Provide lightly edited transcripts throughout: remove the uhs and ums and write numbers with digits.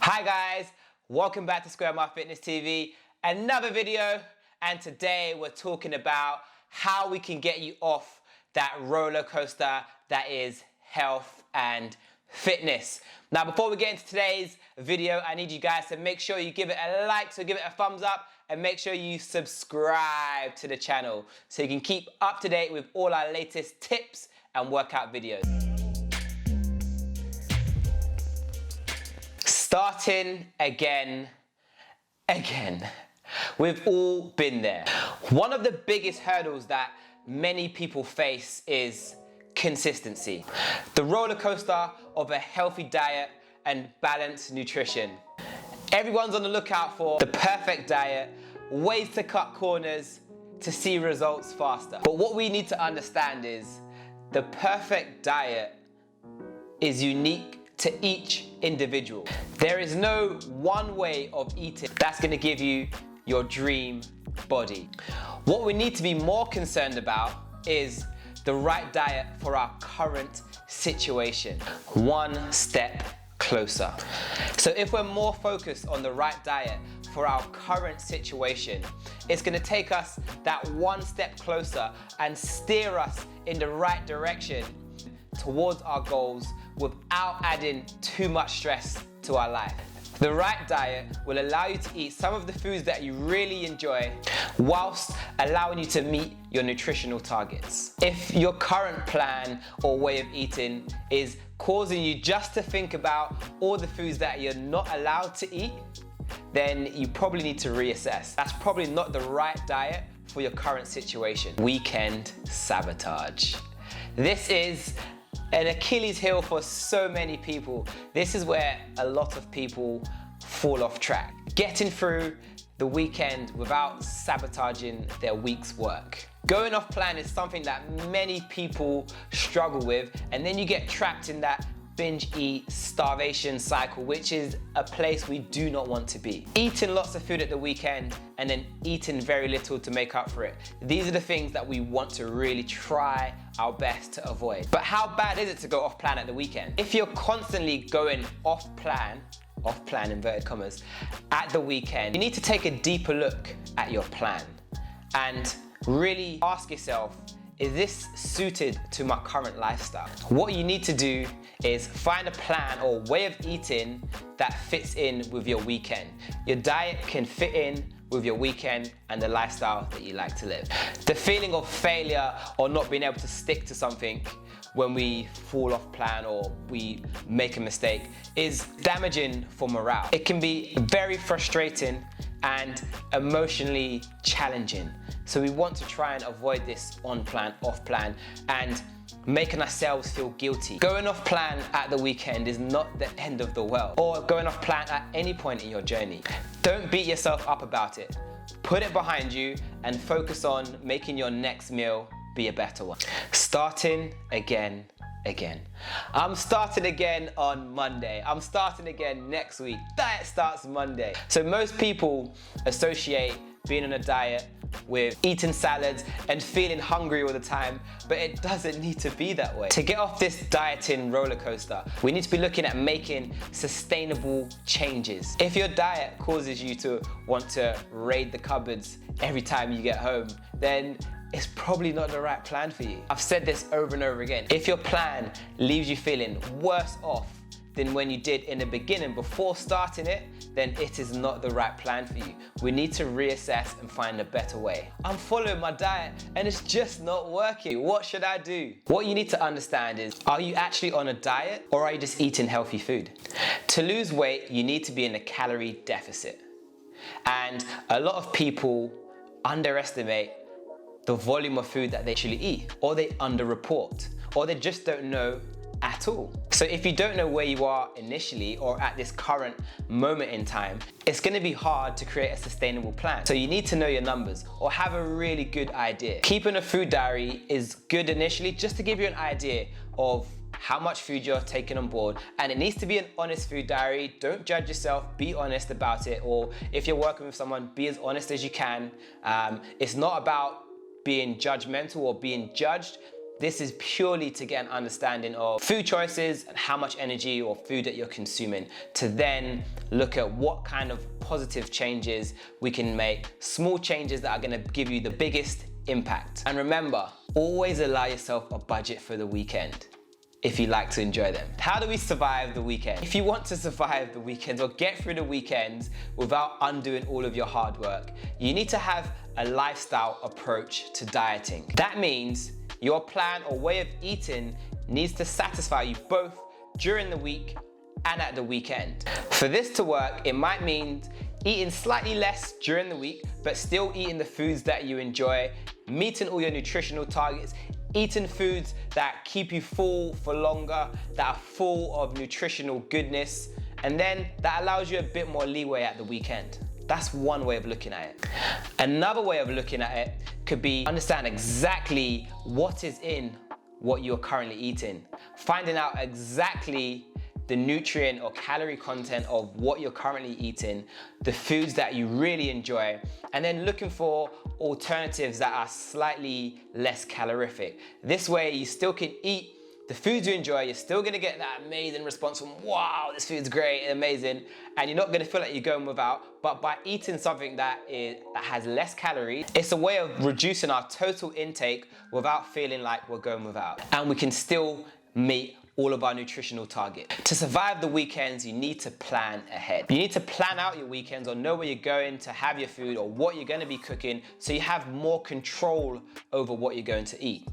Hi guys, welcome back to Square My Fitness TV. Another video, and today we're talking about how we can get you off that roller coaster that is health and fitness. Now before we get into today's video, I need you guys to make sure you give it a like, so give it a thumbs up, and make sure you subscribe to the channel so you can keep up to date with all our latest tips and workout videos. Starting again. We've all been there. One of the biggest hurdles that many people face is consistency. The roller coaster of a healthy diet and balanced nutrition. Everyone's on the lookout for the perfect diet, ways to cut corners to see results faster. But what we need to understand is the perfect diet is unique to each individual. There is no one way of eating that's gonna give you your dream body. What we need to be more concerned about is the right diet for our current situation. One step closer. So if we're more focused on the right diet for our current situation, it's gonna take us that one step closer and steer us in the right direction towards our goals without adding too much stress to our life. The right diet will allow you to eat some of the foods that you really enjoy whilst allowing you to meet your nutritional targets. If your current plan or way of eating is causing you just to think about all the foods that you're not allowed to eat, then you probably need to reassess. That's probably not the right diet for your current situation. Weekend sabotage. This is an Achilles heel for so many people. This is where a lot of people fall off track. Getting through the weekend without sabotaging their week's work. Going off plan is something that many people struggle with, and then you get trapped in that binge eat starvation cycle, which is a place we do not want to be. Eating lots of food at the weekend and then eating very little to make up for it. These are the things that we want to really try our best to avoid. But how bad is it to go off plan at the weekend? If you're constantly going off plan inverted commas, at the weekend, you need to take a deeper look at your plan and really ask yourself, is this suited to my current lifestyle? What you need to do is find a plan or way of eating that fits in with your weekend. Your diet can fit in with your weekend and the lifestyle that you like to live. The feeling of failure or not being able to stick to something when we fall off plan or we make a mistake is damaging for morale. It can be very frustrating and emotionally challenging. So we want to try and avoid this on plan, off plan, and making ourselves feel guilty. Going off plan at the weekend is not the end of the world, or going off plan at any point in your journey. Don't beat yourself up about it. Put it behind you and focus on making your next meal be a better one. Starting again. I'm starting again on Monday. I'm starting again next week. Diet starts Monday. So most people associate being on a diet with eating salads and feeling hungry all the time, but it doesn't need to be that way. To get off this dieting roller coaster, we need to be looking at making sustainable changes. If your diet causes you to want to raid the cupboards every time you get home, then it's probably not the right plan for you. I've said this over and over again. If your plan leaves you feeling worse off than when you did in the beginning before starting it, then it is not the right plan for you. We need to reassess and find a better way. I'm following my diet and it's just not working. What should I do? What you need to understand is, are you actually on a diet or are you just eating healthy food? To lose weight, you need to be in a calorie deficit. And a lot of people underestimate the volume of food that they actually eat, or they underreport, or they just don't know at all. So if you don't know where you are initially or at this current moment in time, it's gonna be hard to create a sustainable plan. So you need to know your numbers or have a really good idea. Keeping a food diary is good initially just to give you an idea of how much food you're taking on board, and it needs to be an honest food diary. Don't judge yourself, be honest about it, or if you're working with someone, be as honest as you can. It's not about being judgmental or being judged. This is purely to get an understanding of food choices and how much energy or food that you're consuming, to then look at what kind of positive changes we can make, small changes that are gonna give you the biggest impact. And remember, always allow yourself a budget for the weekend if you like to enjoy them. How do we survive the weekend? If you want to survive the weekends or get through the weekends without undoing all of your hard work, you need to have a lifestyle approach to dieting. That means your plan or way of eating needs to satisfy you both during the week and at the weekend. For this to work, it might mean eating slightly less during the week, but still eating the foods that you enjoy, meeting all your nutritional targets, eating foods that keep you full for longer, that are full of nutritional goodness, and then that allows you a bit more leeway at the weekend. That's one way of looking at it. Another way of looking at it could be understand exactly what is in what you're currently eating. Finding out exactly the nutrient or calorie content of what you're currently eating, the foods that you really enjoy, and then looking for alternatives that are slightly less calorific. This way you still can eat the foods you enjoy, you're still gonna get that amazing response from, wow, this food's great and amazing, and you're not gonna feel like you're going without, but by eating something that has less calories, it's a way of reducing our total intake without feeling like we're going without. And we can still meet all of our nutritional targets. To survive the weekends, you need to plan ahead. You need to plan out your weekends or know where you're going to have your food or what you're gonna be cooking so you have more control over what you're going to eat,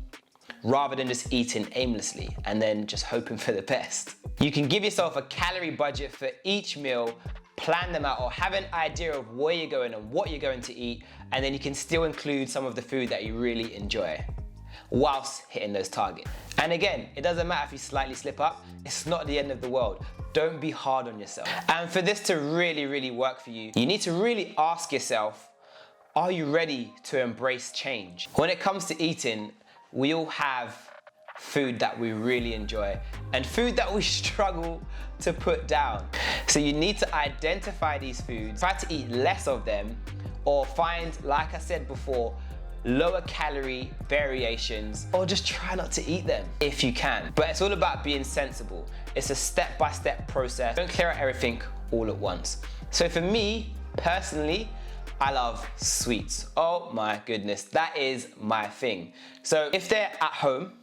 rather than just eating aimlessly and then just hoping for the best. You can give yourself a calorie budget for each meal, plan them out, or have an idea of where you're going and what you're going to eat, and then you can still include some of the food that you really enjoy whilst hitting those targets. And again, it doesn't matter if you slightly slip up, it's not the end of the world. Don't be hard on yourself. And for this to really, really work for you, you need to really ask yourself, are you ready to embrace change? When it comes to eating, we all have food that we really enjoy and food that we struggle to put down. So you need to identify these foods, try to eat less of them, or find, like I said before, lower calorie variations, or just try not to eat them if you can. But it's all about being sensible. It's a step-by-step process. Don't clear out everything all at once. So for me, personally, I love sweets. Oh my goodness, that is my thing. So if they're at home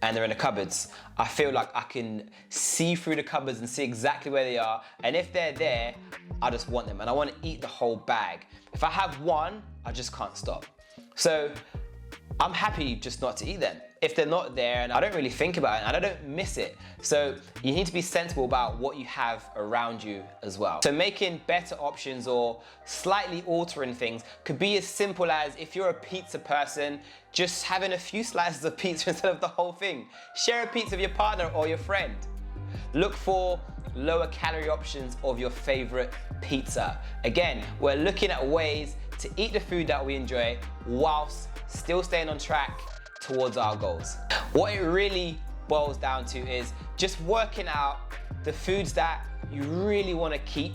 and they're in the cupboards, I feel like I can see through the cupboards and see exactly where they are. And if they're there, I just want them and I want to eat the whole bag. If I have one, I just can't stop. So I'm happy just not to eat them. If they're not there and I don't really think about it and I don't miss it. So you need to be sensible about what you have around you as well. So making better options or slightly altering things could be as simple as, if you're a pizza person, just having a few slices of pizza instead of the whole thing. Share a pizza with your partner or your friend. Look for lower calorie options of your favorite pizza. Again, we're looking at ways to eat the food that we enjoy whilst still staying on track towards our goals. What it really boils down to is just working out the foods that you really want to keep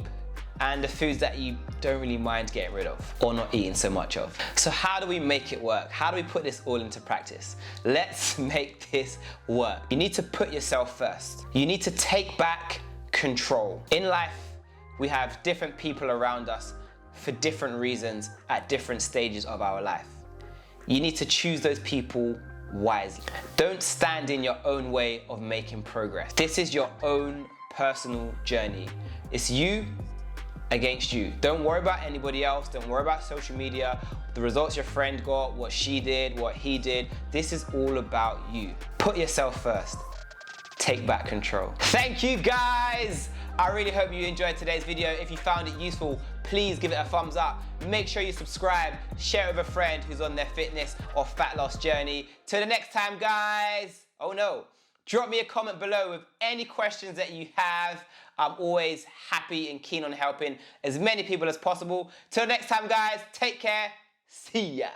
and the foods that you don't really mind getting rid of or not eating so much of. So how do we make it work? How do we put this all into practice? Let's make this work. You need to put yourself first. You need to take back control. In life, we have different people around us for different reasons at different stages of our life. You need to choose those people wisely. Don't stand in your own way of making progress. This is your own personal journey. It's you against you. Don't worry about anybody else. Don't worry about social media, the results your friend got, what she did, what he did. This is all about you. Put yourself first. Take back control. Thank you guys. I really hope you enjoyed today's video. If you found it useful, please give it a thumbs up. Make sure you subscribe, share it with a friend who's on their fitness or fat loss journey. Till the next time, guys. Oh no, drop me a comment below with any questions that you have. I'm always happy and keen on helping as many people as possible. Till next time, guys, take care. See ya.